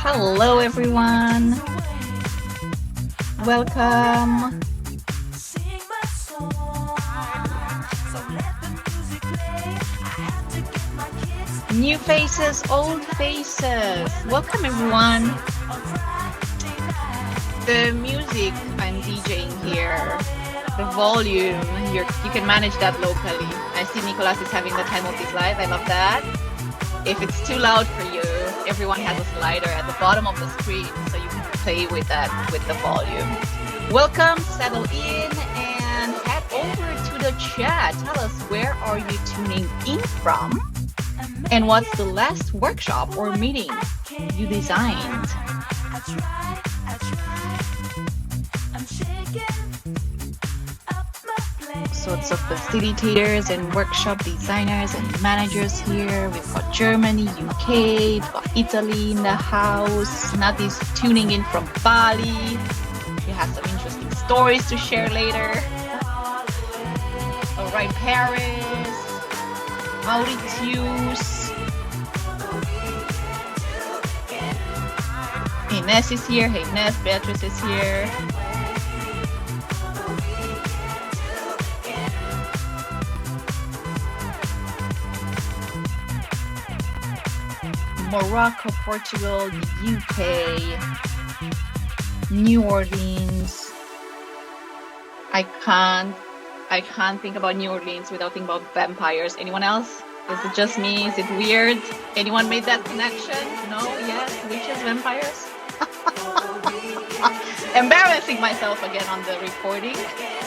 Hello, everyone. Welcome. New faces, old faces. Welcome, everyone. The music I'm DJing here, the volume, you can manage that locally. I see Nicolas is having the time of his life. I love that. If it's too loud for you, everyone has a slider at the bottom of the screen, so you can play with that with the volume. Welcome, settle in, and head over to the chat. Tell us, where are you tuning in from? And what's the last workshop or meeting you designed? Sorts of facilitators and workshop designers and managers here. We've got Germany, UK, we've got Italy in the house. Nathy's tuning in from Bali. She has some interesting stories to share later. All right, Paris, Mauritius. Ines is here. Hey, Ines, Beatrice is here. Morocco, Portugal, the UK, New Orleans. I can't think about New Orleans without thinking about vampires. Anyone else? Is it just me? Is it weird? Anyone made that connection? No? Yes? Witches, vampires? Embarrassing myself again on the recording.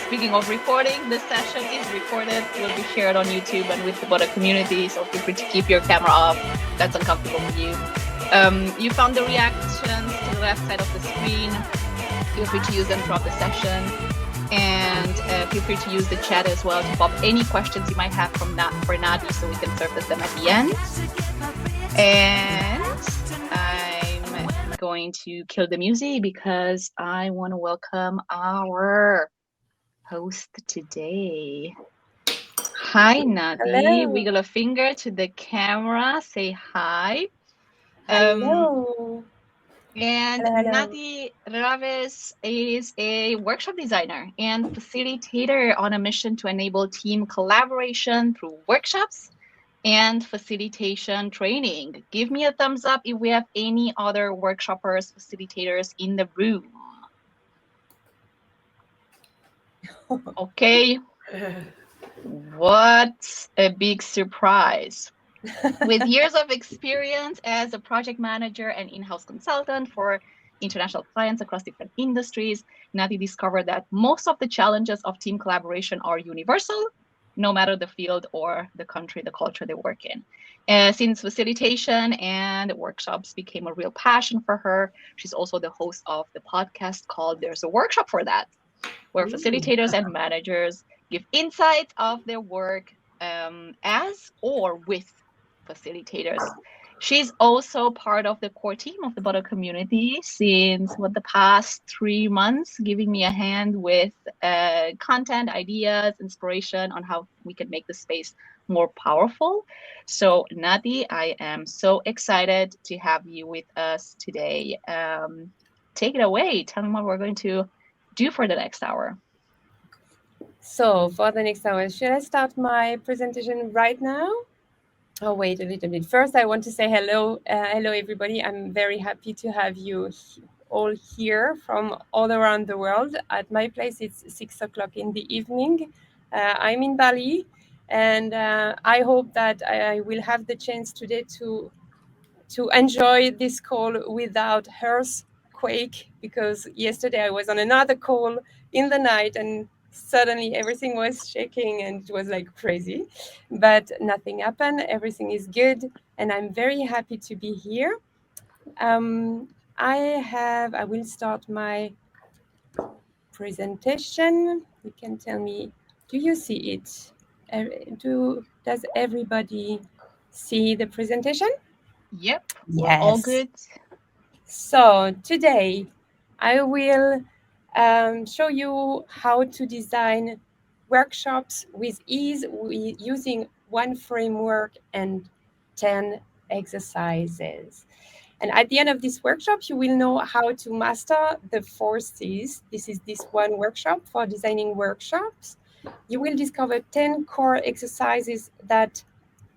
Speaking of recording, this session is recorded. It will be shared on YouTube and with the Butter community, so feel free to keep your camera off. That's uncomfortable for you. You found the reactions to the left side of the screen. Feel free to use them throughout the session. And feel free to use the chat as well to pop any questions you might have for Nathy, so we can surface them at the end. And I'm going to kill the music because I want to welcome our host today. Hi, Nathy. Hello. Wiggle a finger to the camera. Say hi. Hello. And Hello. Nathy Ravez is a workshop designer and facilitator on a mission to enable team collaboration through workshops and facilitation training. Give me a thumbs up if we have any other workshoppers, facilitators in the room. Okay. What a big surprise. With years of experience as a project manager and in-house consultant for international clients across different industries, Nathy discovered that most of the challenges of team collaboration are universal, no matter the field or the country, the culture they work in. Since facilitation and workshops became a real passion for her, she's also the host of the podcast called There's a Workshop for That, where facilitators and managers give insights of their work as or with facilitators. She's also part of the core team of the Butter community since the past 3 months, giving me a hand with content, ideas, inspiration on how we can make the space more powerful. So Nathy, I am so excited to have you with us today. Take it away. Tell me what we're going to do for the next hour. So for the next hour, should I start my presentation right now? Oh, wait a little bit. First, I want to say hello. Hello, everybody. I'm very happy to have you all here from all around the world. At my place, it's 6 o'clock in the evening. I'm in Bali, and I hope that I will have the chance today to enjoy this call without earthquake, because yesterday I was on another call in the night and suddenly everything was shaking and it was like crazy, but nothing happened. Everything is good, and I'm very happy to be here. I will start my presentation. You can tell me, do you see it? Does everybody see the presentation? Yep. Yes. All good. So today I will show you how to design workshops with ease using one framework and 10 exercises. And at the end of this workshop, you will know how to master the 4 C's. This is this one workshop for designing workshops. You will discover 10 core exercises that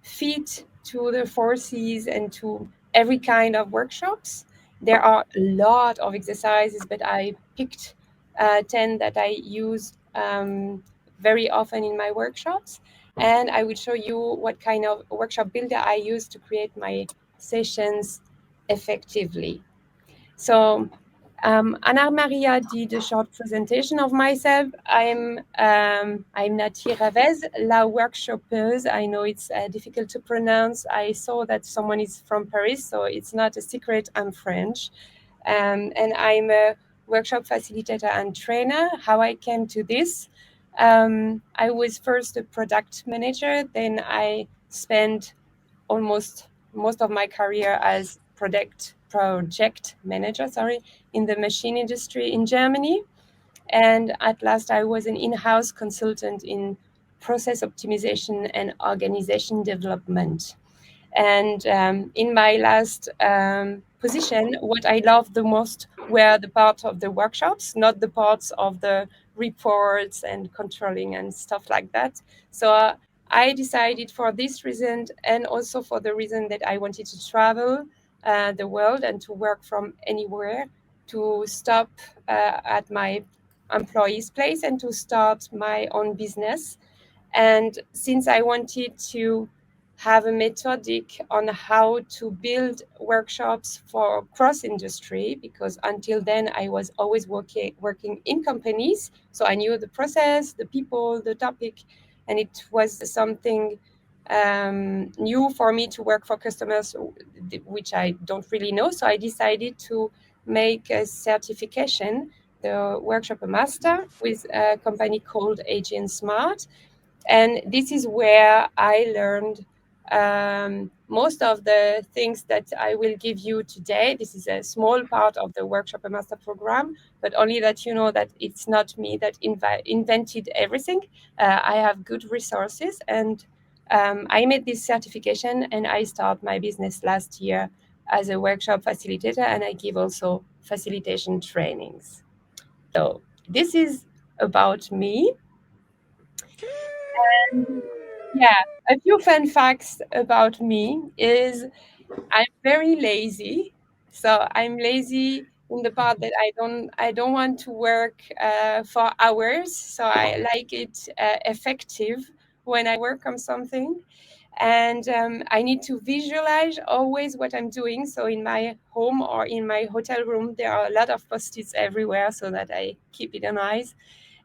fit to the 4 C's and to every kind of workshops. There are a lot of exercises, but I picked 10 that I use very often in my workshops. And I will show you what kind of workshop builder I use to create my sessions effectively. So Anna Maria did a short presentation of myself. I'm Nathy Ravez, la workshopeuse. I know it's difficult to pronounce. I saw that someone is from Paris, so it's not a secret. I'm French. And I'm a workshop facilitator and trainer. How I came to this, I was first a product manager, then I spent almost most of my career as project manager, in the machine industry in Germany. And at last, I was an in-house consultant in process optimization and organization development. And in my last position, what I loved the most were the parts of the workshops, not the parts of the reports and controlling and stuff like that. So I decided for this reason, and also for the reason that I wanted to travel the world and to work from anywhere, to stop at my employee's place and to start my own business. And since I wanted to have a methodic on how to build workshops for cross industry, because until then I was always working in companies, so I knew the process, the people, the topic, and it was something new for me to work for customers, which I don't really know. So I decided to make a certification, the workshop master, with a company called AGN Smart. And this is where I learned most of the things that I will give you today. This is a small part of the Workshop Master program, but only that you know that it's not me that invented everything. I have good resources, and I made this certification, and I started my business last year as a workshop facilitator, and I give also facilitation trainings. So this is about me. And yeah, a few fun facts about me is I'm very lazy. So I'm lazy in the part that I don't want to work for hours. So I like it effective when I work on something. And I need to visualize always what I'm doing. So in my home or in my hotel room, there are a lot of post-its everywhere so that I keep it on eyes.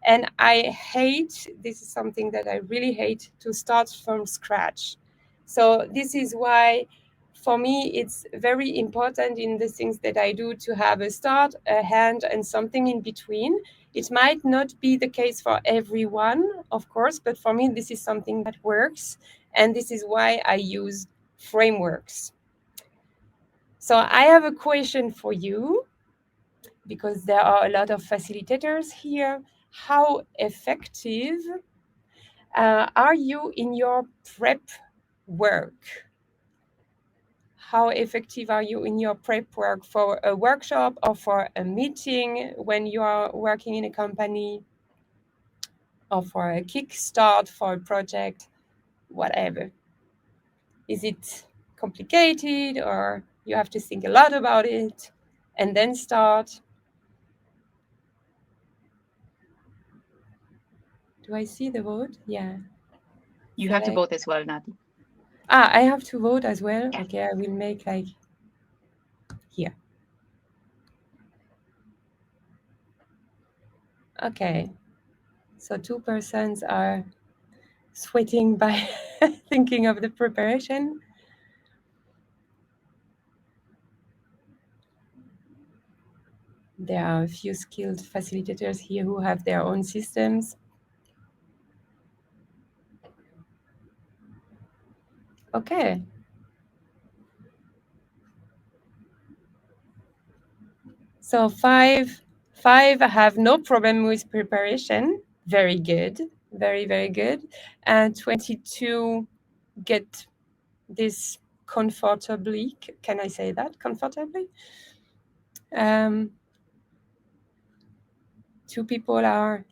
And I hate, this is something that I really hate, to start from scratch. So this is why, for me, it's very important in the things that I do to have a start, a hand, and something in between. It might not be the case for everyone, of course, but for me, this is something that works. And this is why I use frameworks. So I have a question for you, because there are a lot of facilitators here. How effective are you in your prep work? How effective are you in your prep work for a workshop or for a meeting when you are working in a company, or for a kickstart for a project, whatever? Is it complicated, or you have to think a lot about it and then start? Do I see the vote? Yeah. You have to vote as well, Nathy. I have to vote as well? Yes. Okay, I will make like here. Okay. So 2% are sweating by thinking of the preparation. There are a few skilled facilitators here who have their own systems. Okay. So five have no problem with preparation. Very good. Very, very good. And 22 get this comfortably. Can I say that? Comfortably? 2 people are,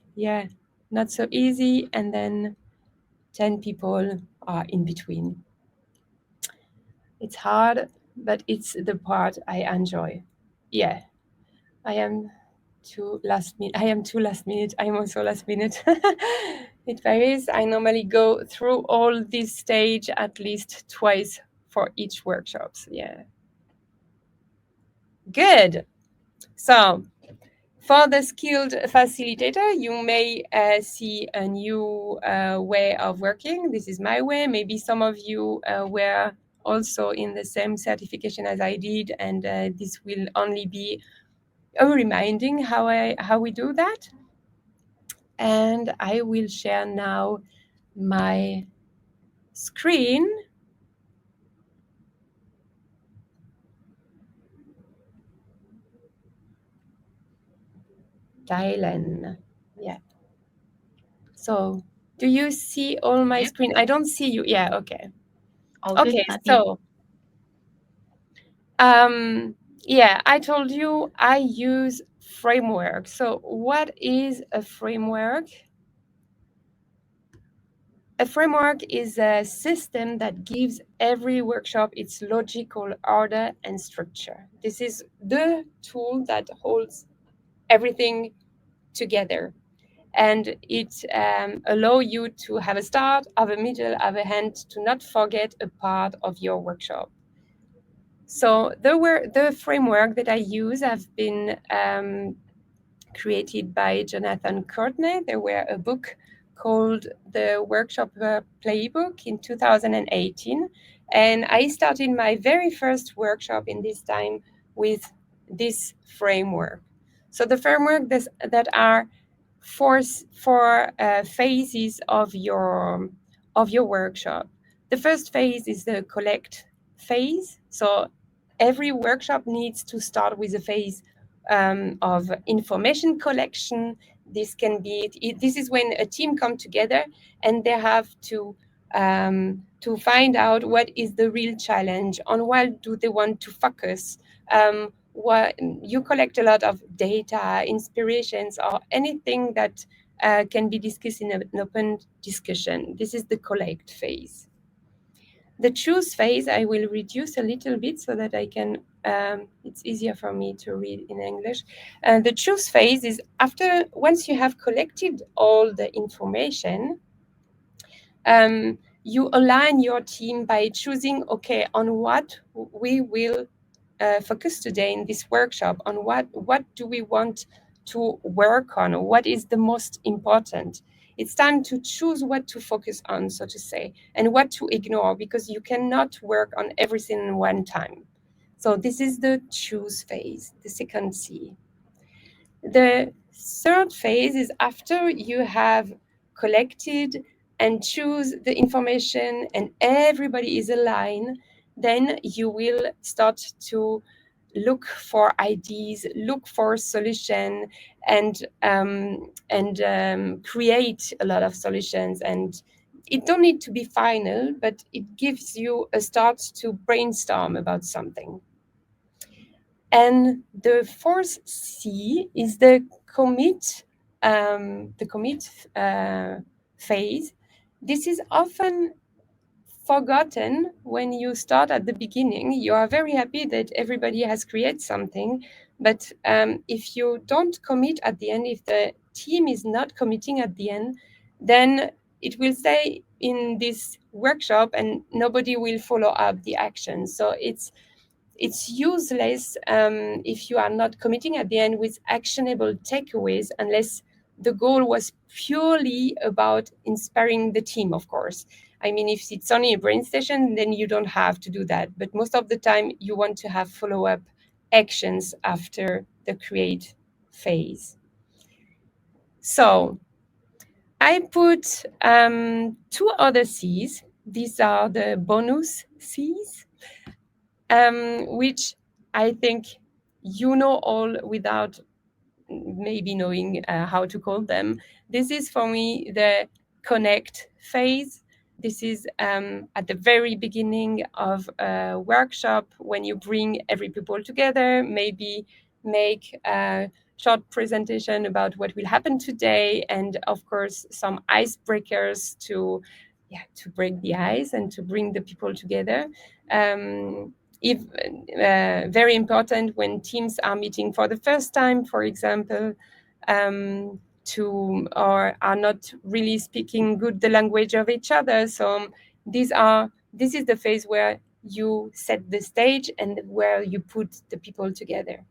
not so easy, and then 10 people are in between. It's hard, but it's the part I enjoy. Yeah, I am too last minute. I am also last minute. It varies. I normally go through all this stage at least twice for each workshops. Yeah. Good. So for the skilled facilitator, you may see a new way of working. This is my way. Maybe some of you were also in the same certification as I did, and this will only be a reminding how we do that. And I will share now my screen. Thailand. Yeah. So do you see all my screen? I don't see you. Yeah, okay. All good, Okay, Nathy. so yeah, I told you I use framework. So what is a framework? A framework is a system that gives every workshop its logical order and structure. This is the tool that holds everything together. And it allows you to have a start, have a middle, have a end, to not forget a part of your workshop. So the framework that I use have been created by Jonathan Courtney. There were a book called The Workshop Playbook in 2018. And I started my very first workshop in this time with this framework. So the framework that are four phases of your workshop. The first phase is the collect phase. So every workshop needs to start with a phase of information collection. This can be this is when a team come together and they have to find out what is the real challenge, on what do they want to focus. What you collect a lot of data, inspirations, or anything that can be discussed in an open discussion. This is the collect phase. The choose phase, I will reduce a little bit so that I can, it's easier for me to read in English. The choose phase is once you have collected all the information, you align your team by choosing, okay, on what we will focus today in this workshop, on what do we want to work on, what is the most important. It's time to choose what to focus on, so to say, and what to ignore, because you cannot work on everything in one time. So this is the choose phase, the second C. The third phase is after you have collected and choose the information and everybody is aligned, then you will start to look for ideas, look for solution, and create a lot of solutions. And it don't need to be final, but it gives you a start to brainstorm about something. And the fourth C is the commit phase. This is often forgotten when you start at the beginning. You are very happy that everybody has created something, but if you don't commit at the end, if the team is not committing at the end, then it will stay in this workshop and nobody will follow up the action. So it's useless if you are not committing at the end with actionable takeaways, unless the goal was purely about inspiring the team, of course. I mean, if it's only a brain session, then you don't have to do that. But most of the time, you want to have follow-up actions after the create phase. So I put 2 other C's. These are the bonus C's. Which I think you know all without maybe knowing how to call them. This is for me the connect phase, This is at the very beginning of a workshop when you bring every people together, maybe make a short presentation about what will happen today, and of course some icebreakers to break the ice and to bring the people together. If very important when teams are meeting for the first time, for example, to or are not really speaking good the language of each other. So this is the phase where you set the stage and where you put the people together.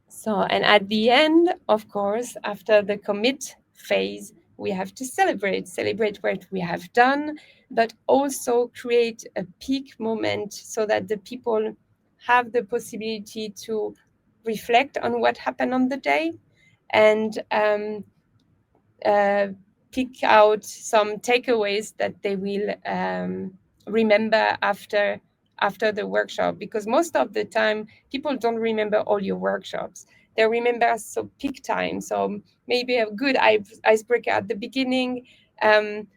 So, and at the end, of course, after the commit phase, we have to celebrate what we have done, but also create a peak moment so that the people have the possibility to reflect on what happened on the day and uh, pick out some takeaways that they will remember after the workshop, because most of the time people don't remember all your workshops. They remember so peak time, so maybe a good icebreaker at the beginning, um,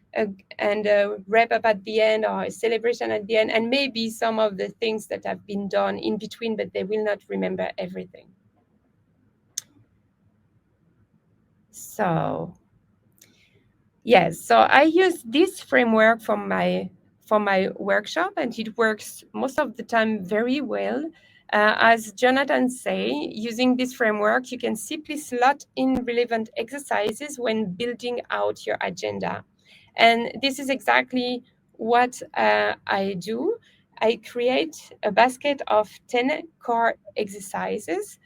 and a wrap up at the end, or a celebration at the end, and maybe some of the things that have been done in between, but they will not remember everything. So yes, so I use this framework for my workshop, and it works most of the time very well. As Jonathan say, using this framework, you can simply slot in relevant exercises when building out your agenda. And this is exactly what I do. I create a basket of 10 core exercises,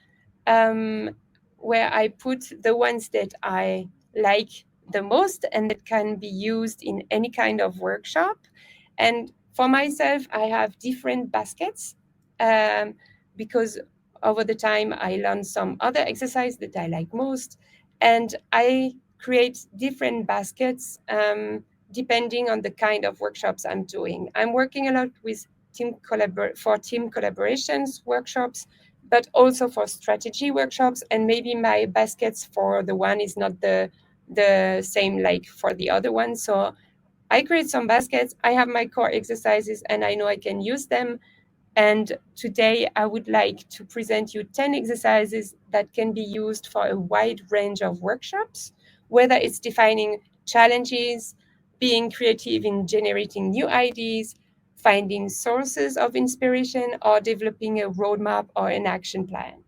um, where I put the ones that I like the most and that can be used in any kind of workshop. And for myself, I have different baskets, because over the time I learned some other exercise that I like most, and I create different baskets depending on the kind of workshops I'm doing. I'm working a lot with team collaborations workshops, but also for strategy workshops, and maybe my baskets for the one is not the same like for the other one. So I create some baskets, I have my core exercises, and I know I can use them. And today I would like to present you 10 exercises that can be used for a wide range of workshops, whether it's defining challenges, being creative in generating new ideas, finding sources of inspiration, or developing a roadmap or an action plan.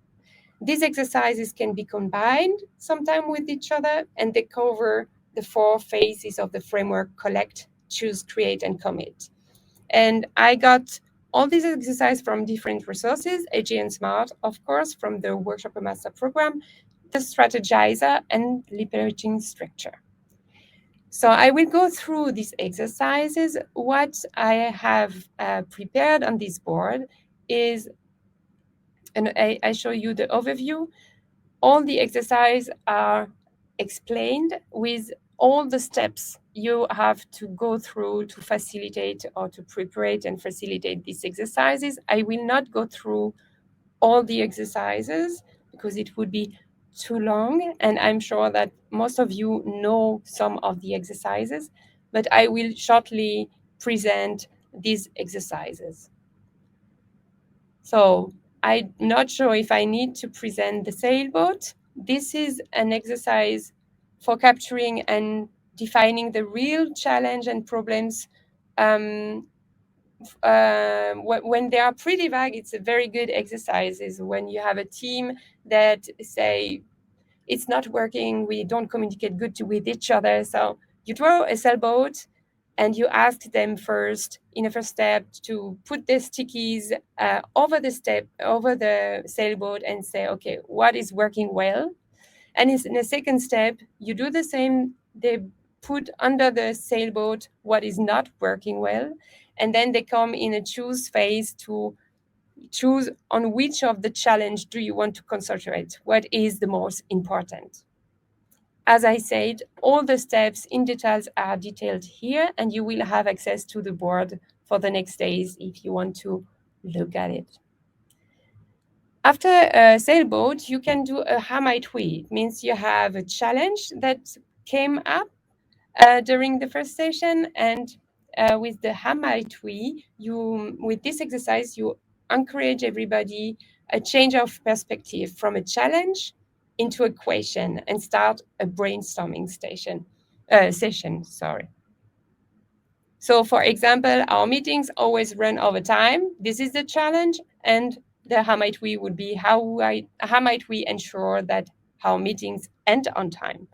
These exercises can be combined sometime with each other, and they cover the 4 phases of the framework: collect, choose, create, and commit. And I got all these exercises from different resources: AG and Smart, of course, from the Workshop Master Program, the Strategizer, and Liberating Structure. So I will go through these exercises. What I have prepared on this board is, and I show you the overview. All the exercises are explained with all the steps you have to go through to facilitate or to prepare and facilitate these exercises. I will not go through all the exercises because it would be too long, and I'm sure that most of you know some of the exercises, but I will shortly present these exercises. So I'm not sure if I need to present the sailboat. This is an exercise for capturing and defining the real challenge and problems. When they are pretty vague, it's a very good exercise. Is when you have a team that say, it's not working, we don't communicate good with each other. So you draw a sailboat and you ask them first, in a first step, to put the stickies over the sailboat and say, okay, what is working well? And in a second step, you do the same. They put under the sailboat what is not working well. And then they come in a choose phase to choose on which of the challenge do you want to concentrate, what is the most important. As I said, all the steps in details are detailed here, and you will have access to the board for the next days if you want to look at it. After a sailboat, you can do a how might we. It means you have a challenge that came up, during the first session. And with the how might we, with this exercise, you encourage everybody a change of perspective from a challenge into a question and start a brainstorming session. Sorry. So, for example, our meetings always run over time. This is the challenge, and the how might we would be how might we ensure that our meetings end on time,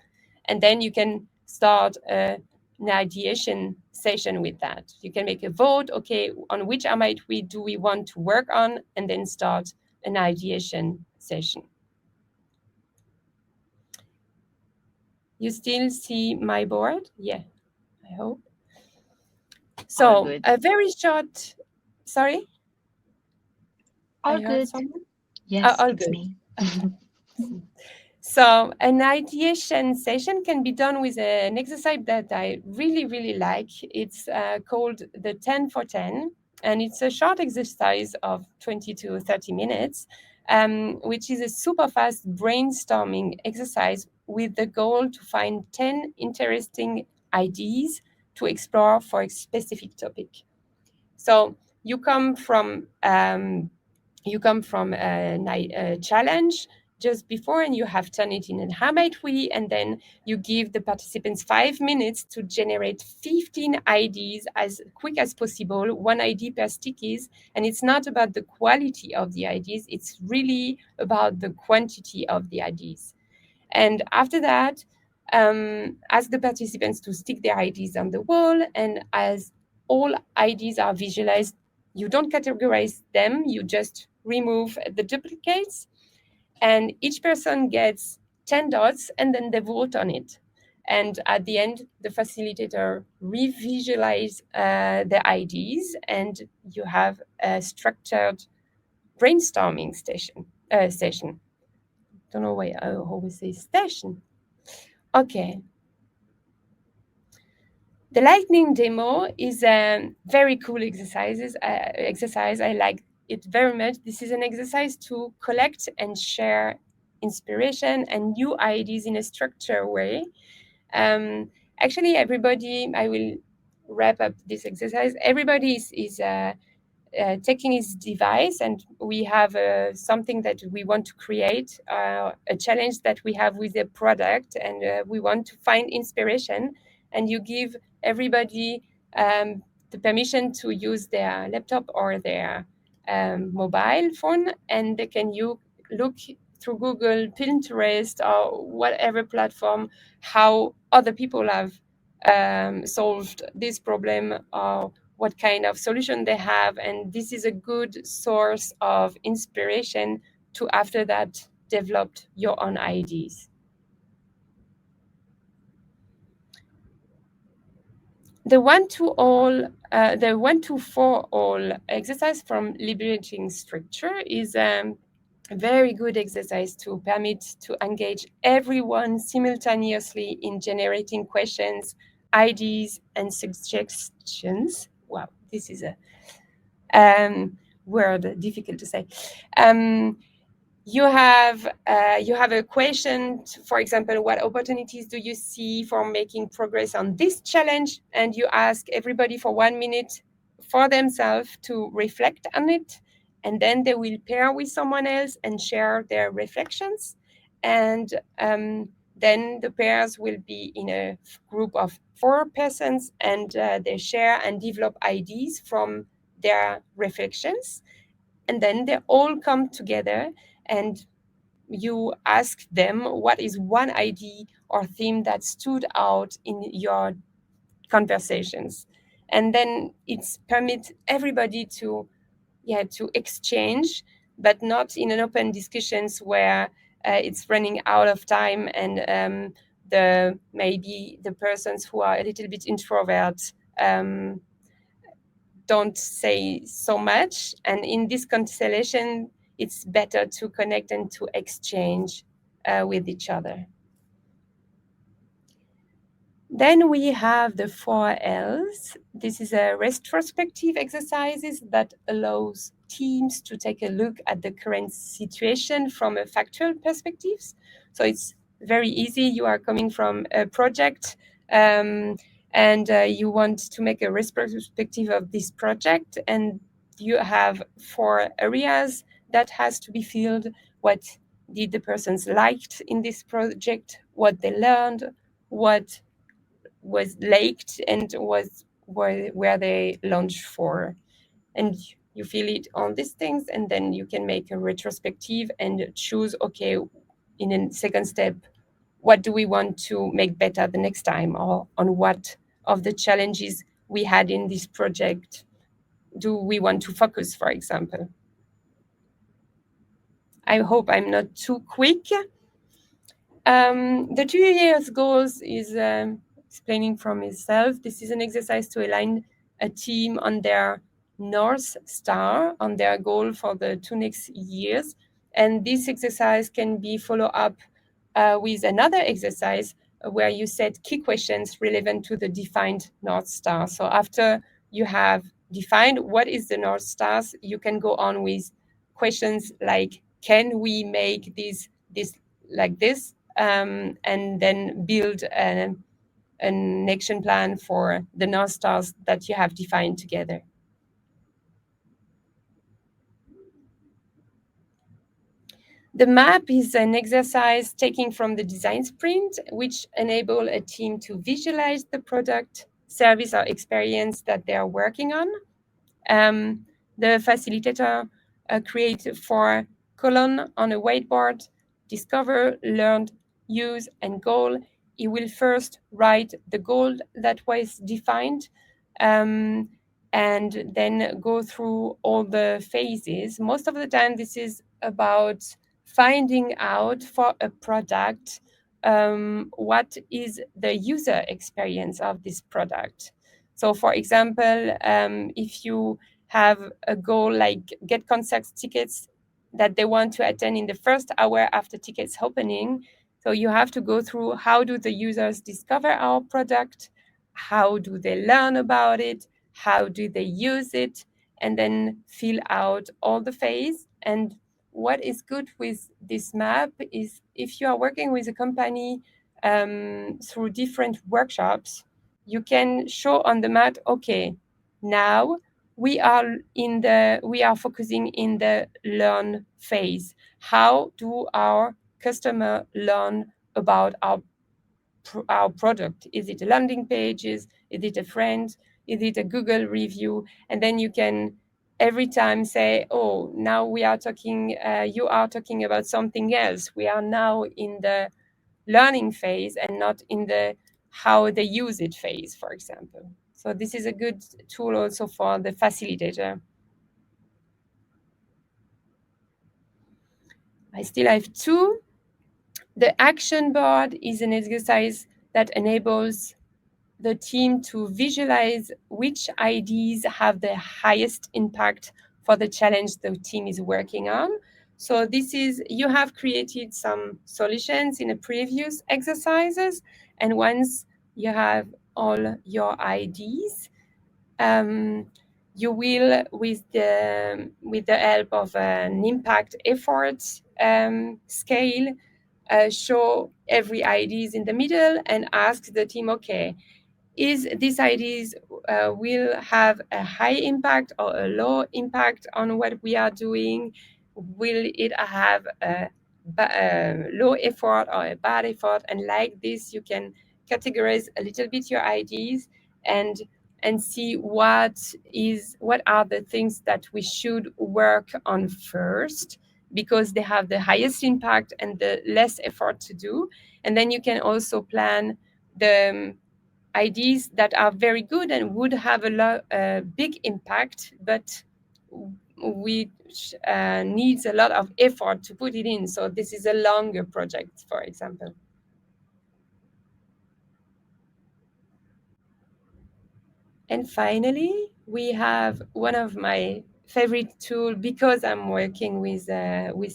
and then you can start an ideation session with that. You can make a vote. Okay, on which how might we do we want to work on, and then start an ideation session. You still see my board? Yeah, I hope. All So good. a very short. Sorry. All I heard good. someone. Yes, All it's good. me. Okay. So an ideation session can be done with an exercise that I really, really like. It's called the 10 for 10, and it's a short exercise of 20 to 30 minutes, which is a super fast brainstorming exercise with the goal to find 10 interesting ideas to explore for a specific topic. So you come from a challenge just before, and you have turned it in. And how might we? And then you give the participants 5 minutes to generate 15 ideas as quick as possible, one idea per stickies. And it's not about the quality of the ideas; it's really about the quantity of the ideas. And after that, ask the participants to stick their IDs on the wall. And as all IDs are visualized, you don't categorize them, you just remove the duplicates. And each person gets 10 dots, and then they vote on it. And at the end, the facilitator revisualize the IDs, and you have a structured brainstorming session. Don't know why I always say session. Okay. The lightning demo is a very cool exercise. I like it very much. This is an exercise to collect and share inspiration and new ideas in a structured way. Actually, everybody, I will wrap up this exercise. Everybody is taking his device, and we have something that we want to create, a challenge that we have with a product, and we want to find inspiration. And you give everybody the permission to use their laptop or their mobile phone, and they can look through Google, Pinterest, or whatever platform how other people have solved this problem, or what kind of solution they have. And this is a good source of inspiration to, after that, develop your own ideas. The one to for all exercise from liberating structure is a very good exercise to permit to engage everyone simultaneously in generating questions, ideas, and suggestions. Wow, this is a word difficult to say. You have a question, for example, what opportunities do you see for making progress on this challenge? And you ask everybody for 1 minute for themselves to reflect on it. And then they will pair with someone else and share their reflections. And then the pairs will be in a group of 4 persons, and they share and develop ideas from their reflections. And then they all come together, and you ask them what is one idea or theme that stood out in your conversations. And then it's permit everybody to exchange, but not in an open discussions where it's running out of time, and maybe the persons who are a little bit introvert don't say so much. And in this constellation, it's better to connect and to exchange with each other. Then we have the 4Ls. This is a retrospective exercises that allows teams to take a look at the current situation from a factual perspective. So it's very easy. You are coming from a project um, and you want to make a retrospective of this project, and you have 4 areas that has to be filled. What did the persons liked in this project, what they learned, what was liked, and was where they launched for. And you feel it on these things, and then you can make a retrospective and choose, okay, in a second step, what do we want to make better the next time, or on what of the challenges we had in this project do we want to focus, for example. I hope I'm not too quick. The 2 years goals is explaining from itself. This is an exercise to align a team on their North Star, on their goal for the 2 next years. And this exercise can be followed up with another exercise where you set key questions relevant to the defined North Star. So after you have defined what is the North Stars, you can go on with questions like, can we make this like this, and then build an action plan for the North Stars that you have defined together. The map is an exercise taken from the design sprint, which enable a team to visualize the product, service, or experience that they are working on. The facilitator create 4 columns on a whiteboard: discover, learn, use, and goal. He will first write the goal that was defined, and then go through all the phases. Most of the time, this is about finding out for a product what is the user experience of this product. So, for example, if you have a goal like get concert tickets that they want to attend in the first hour after tickets opening, so you have to go through how do the users discover our product, how do they learn about it, how do they use it, and then fill out all the phase. And what is good with this map is if you are working with a company through different workshops, you can show on the map, okay, now we are focusing in the learn phase. How do our customer learn about our product? Is it a landing page? Is it a friend? Is it a Google review? And then you can every time say, oh, now we are talking, you are talking about something else. We are now in the learning phase and not in the how they use it phase, for example. So this is a good tool also for the facilitator. I still have 2. The action board is an exercise that enables the team to visualize which ideas have the highest impact for the challenge the team is working on. So this is, you have created some solutions in the previous exercises, and once you have all your ideas, you will, with the help of an impact effort scale, show every ideas in the middle and ask the team, okay, is these ideas will have a high impact or a low impact on what we are doing? Will it have a low effort or a bad effort? And like this, you can categorize a little bit your ideas and see what are the things that we should work on first, because they have the highest impact and the less effort to do. And then you can also plan the ideas that are very good and would have a big impact, but which needs a lot of effort to put it in. So this is a longer project, for example. And finally, we have one of my favorite tools, because I'm working with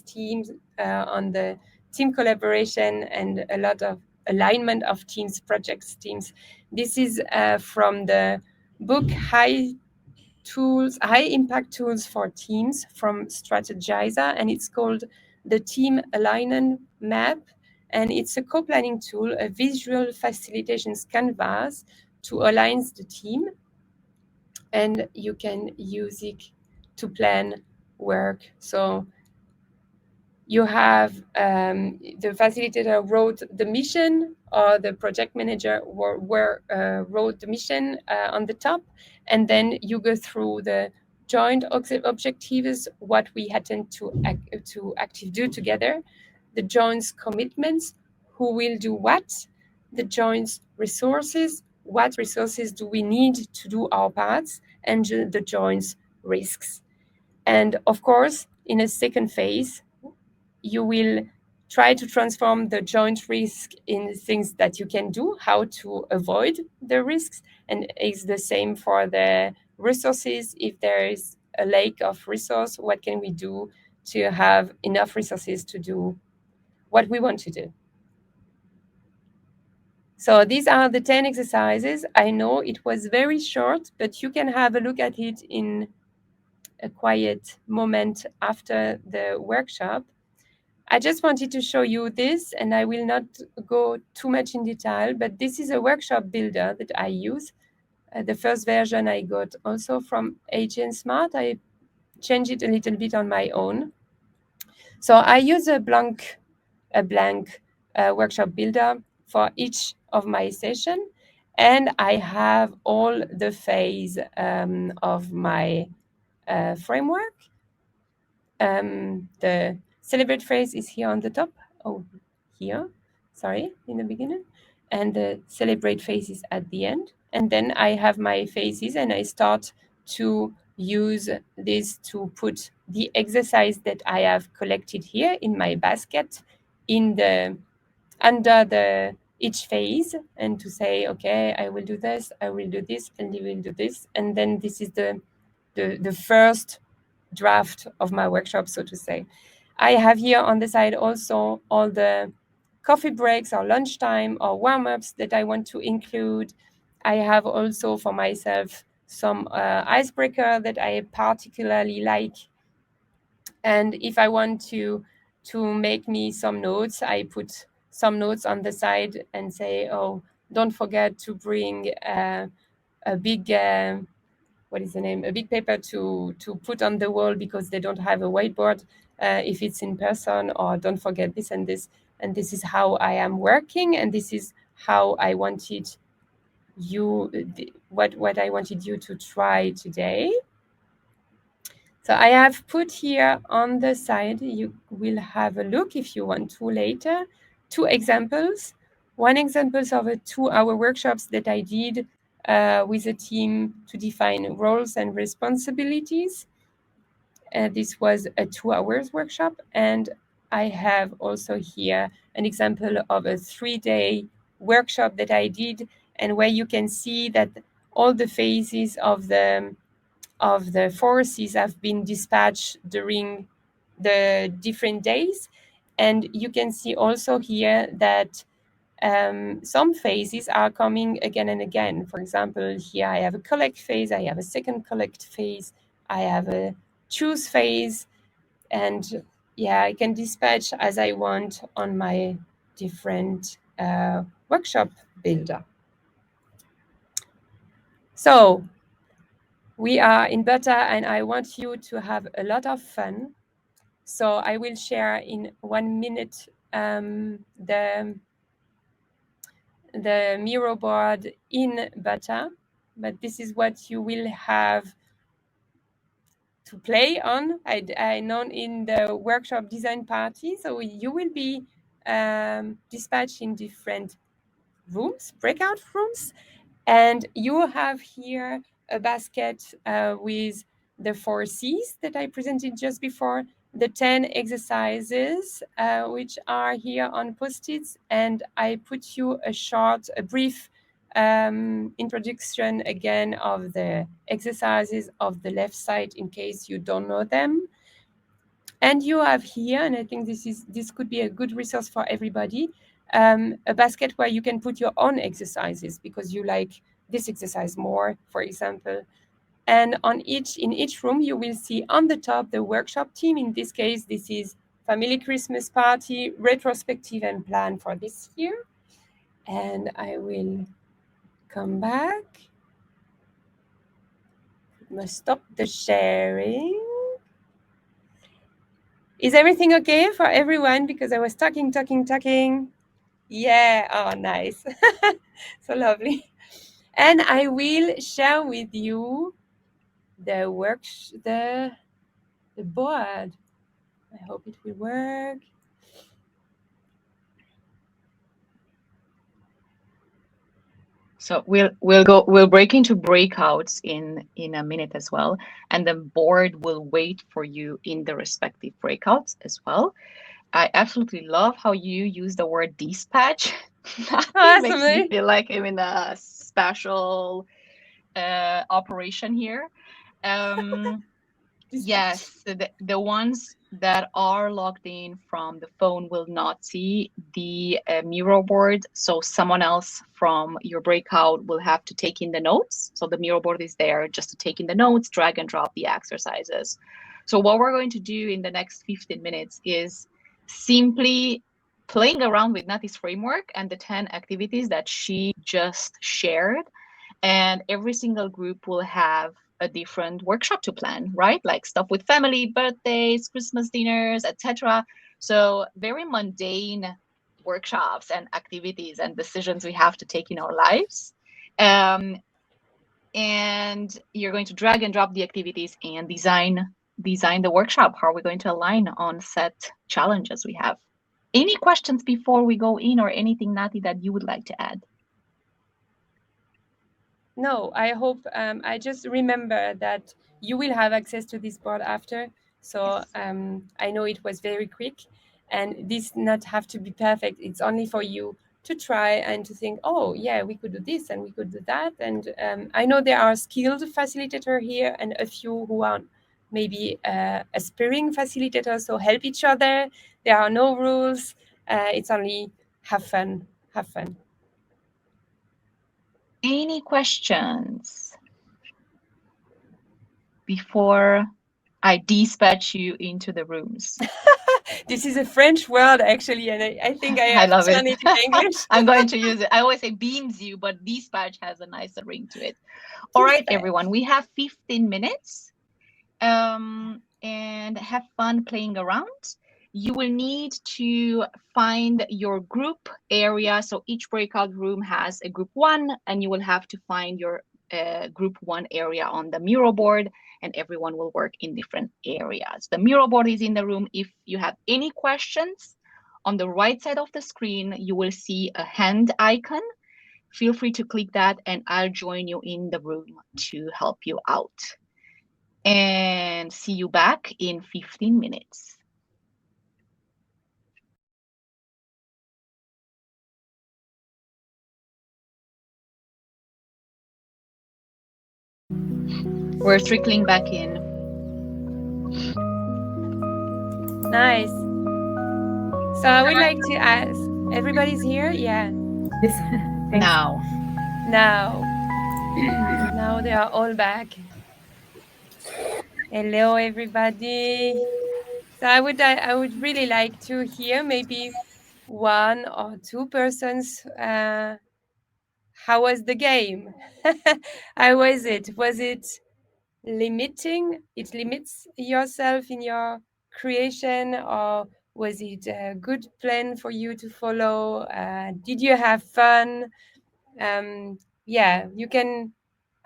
teams on the team collaboration and a lot of alignment of teams, projects, teams. This is from the book High Impact Tools for Teams from Strategizer, and it's called the Team Alignment Map. And it's a co-planning tool, a visual facilitation canvas to align the team, and you can use it to plan work. So you have the facilitator wrote the mission, or the project manager wrote the mission on the top, and then you go through the joint objectives, what we intend to active do together, the joint commitments, who will do what, the joint resources, what resources do we need to do our parts, and the joint risks. And of course, in a second phase, you will try to transform the joint risk in things that you can do, how to avoid the risks. And it's the same for the resources. If there is a lack of resource, what can we do to have enough resources to do what we want to do? So these are the 10 exercises. I know it was very short, but you can have a look at it in a quiet moment after the workshop. I just wanted to show you this, and I will not go too much in detail, but this is a workshop builder that I use. The first version I got also from Agent Smart. I changed it a little bit on my own. So I use a blank workshop builder for each of my session, and I have all the phase of my framework. The celebrate phase is here on the top. Oh, here, sorry, in the beginning. And the celebrate phase is at the end. And then I have my phases, and I start to use this to put the exercise that I have collected here in my basket in the under the each phase, and to say, okay, I will do this, I will do this, and you will do this. And then this is the first draft of my workshop, so to say. I have here on the side also all the coffee breaks or lunchtime or warm-ups that I want to include. I have also for myself some icebreaker that I particularly like. And if I want to make me some notes, I put some notes on the side and say, oh, don't forget to bring a big what is the name, a big paper to put on the wall, because they don't have a whiteboard if it's in person, or don't forget this and this. And this is how I am working, and this is how I wanted you, what I wanted you to try today. So I have put here on the side, you will have a look if you want to later, 2 examples. One example of a 2-hour workshops that I did with a team to define roles and responsibilities. This was a 2-hour workshop. And I have also here an example of a 3-day workshop that I did, and where you can see that all the phases of the forces have been dispatched during the different days. And you can see also here that some phases are coming again and again. For example, here I have a collect phase, I have a second collect phase, I have a choose phase, and yeah, I can dispatch as I want on my different workshop builder. So we are in beta, and I want you to have a lot of fun. So I will share in 1 minute the Miro board in beta, but this is what you will have to play on. I know in the workshop design party, so you will be dispatched in different rooms, breakout rooms, and you have here a basket with the 4 C's that I presented just before, the 10 exercises, which are here on Post-its, and I put you a brief introduction again of the exercises of the left side in case you don't know them. And you have here, and I think this could be a good resource for everybody, a basket where you can put your own exercises because you like this exercise more, for example. And in each room, you will see on the top the workshop team. In this case, this is family Christmas party, retrospective and plan for this year. And I will come back. Must stop the sharing. Is everything okay for everyone? Because I was talking. Yeah, oh, nice. So lovely. And I will share with you the the board. I hope it will work. So we'll break into breakouts in a minute as well, and the board will wait for you in the respective breakouts as well. I absolutely love how you use the word dispatch. That makes me Awesome. feel like I'm in a special operation here. Yes, the ones that are logged in from the phone will not see the Miro board. So someone else from your breakout will have to take in the notes. So the Miro board is there just to take in the notes, drag and drop the exercises. So what we're going to do in the next 15 minutes is simply playing around with Nathy's framework and the 10 activities that she just shared. And every single group will have a different workshop to plan, right? Like stuff with family, birthdays, Christmas dinners, etc. So very mundane workshops and activities and decisions we have to take in our lives. And you're going to drag and drop the activities and design the workshop. How are we going to align on set challenges we have? Any questions before we go in, or anything, Nathy, that you would like to add? No, I hope I just remember that you will have access to this board after. So Yes. I know it was very quick, and this not have to be perfect. It's only for you to try and to think, oh yeah, we could do this and we could do that. And I know there are skilled facilitator here and a few who are maybe aspiring facilitators. So help each other. There are no rules. It's only have fun. Have fun. Any questions before I dispatch you into the rooms? This is a French word actually, and I think I I have love it. turned it in English. I'm going to use it. I always say beams you, but dispatch has a nicer ring to it. All right, everyone, Dispatch. we have 15 minutes and have fun playing around. You will need to find your group area. So each breakout room has a group one, and you will have to find your group one area on the Miro board, and everyone will work in different areas. The Miro board is in the room. If you have any questions, on the right side of the screen, you will see a hand icon. Feel free to click that, and I'll join you in the room to help you out. And see you back in 15 minutes. We're trickling back in. Nice. So I would like to ask, everybody's here? Yeah. Yes. Thanks. Now. Now they are all back. Hello, everybody. So I would really like to hear maybe one or two persons. How was the game? How was it? Was it limiting? It limits yourself in your creation, or was it a good plan for you to follow? Did you have fun? Yeah, you can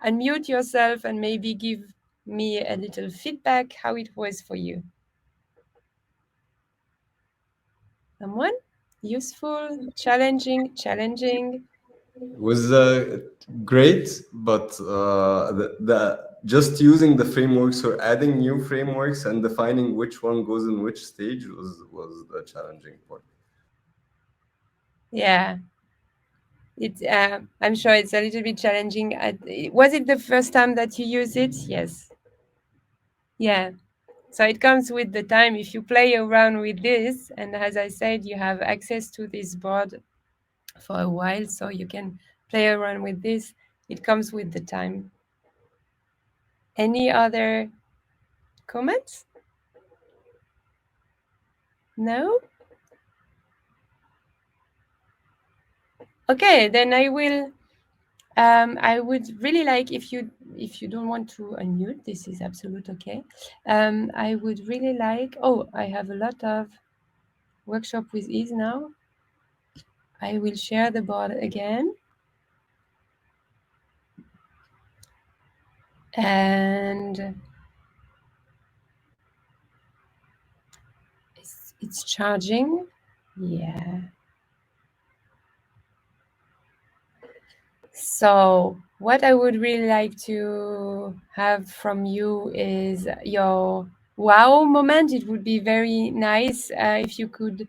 unmute yourself and maybe give me a little feedback how it was for you. Someone? Useful, challenging. It was great, but the just using the frameworks or adding new frameworks and defining which one goes in which stage was the challenging part. Yeah, it's. I'm sure it's a little bit challenging. Was it the first time that you use it? Yes. Yeah. So it comes with the time. If you play around with this, and as I said, you have access to this board for a while, so you can play around with this. It comes with the time. Any other comments? No? Okay, then I will. I would really like, if you don't want to unmute, this is absolute okay. I would really like. Oh, I have a lot of workshop with ease now. I will share the board again, and it's charging. Yeah. So what I would really like to have from you is your wow moment. It would be very nice if you could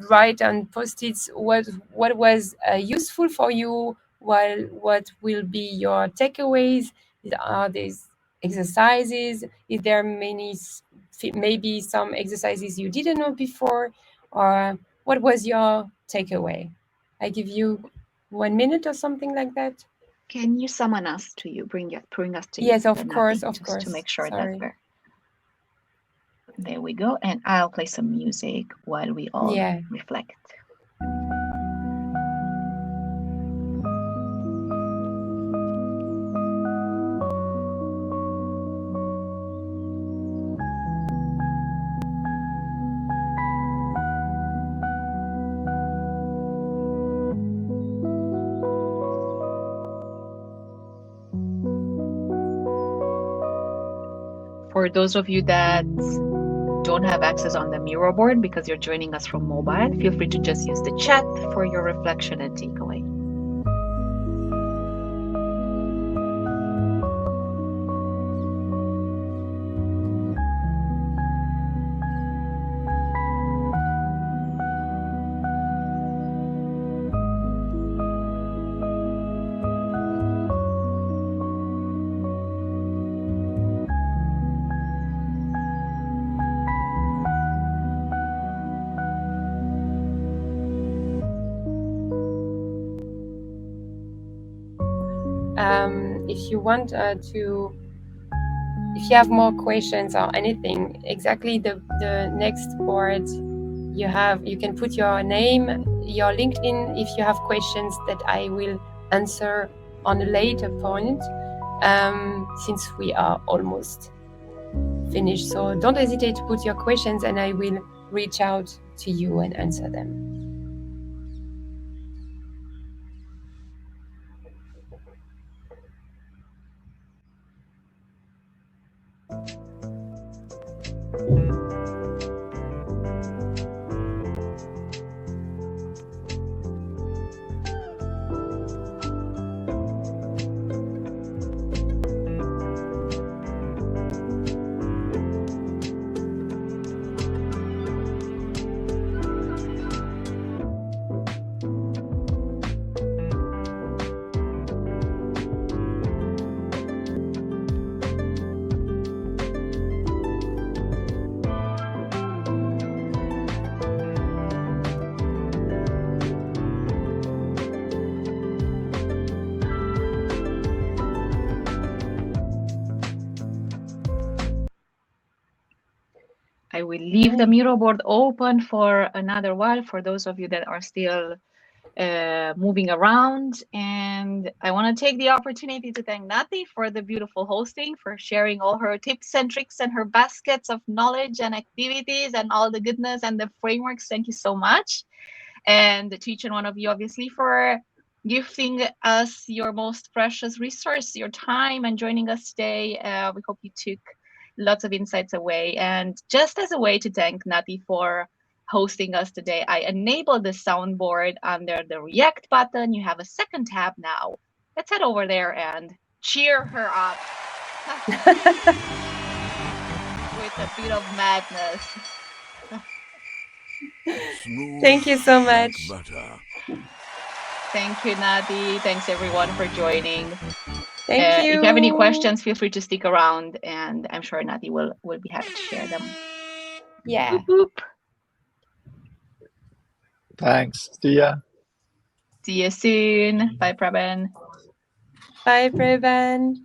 write on post-its what was useful for you, what will be your takeaways. Are these exercises? Is there maybe some exercises you didn't know before, or what was your takeaway? I give you 1 minute or something like that. Can you summon us to you? Bring us to you. Yes, of course, just to make sure Sorry. that there we go. And I'll play some music while we all reflect. For those of you that don't have access on the Miro board because you're joining us from mobile, feel free to just use the chat for your reflection and takeaway. If you want if you have more questions or anything, exactly the next board you can put your name, your LinkedIn, if you have questions that I will answer on a later point, since we are almost finished. So don't hesitate to put your questions and I will reach out to you and answer them. I will leave the Miro board open for another while for those of you that are still moving around. And I want to take the opportunity to thank Nathy for the beautiful hosting, for sharing all her tips and tricks and her baskets of knowledge and activities and all the goodness and the frameworks. Thank you so much. And to each and one of you, obviously, for gifting us your most precious resource, your time, and joining us today. We hope you took lots of insights away. And just as a way to thank Nathy for hosting us today, I enabled the soundboard under the React button. You have a second tab now. Let's head over there and cheer her up with a bit of madness. Thank you so much. Thank you, Nathy. Thanks everyone for joining. Thank you. If you have any questions, feel free to stick around, and I'm sure Nathy will be happy to share them. Yeah. Boop, boop. Thanks. See ya. See you soon. Bye, Prabhan. Bye, Prabhan.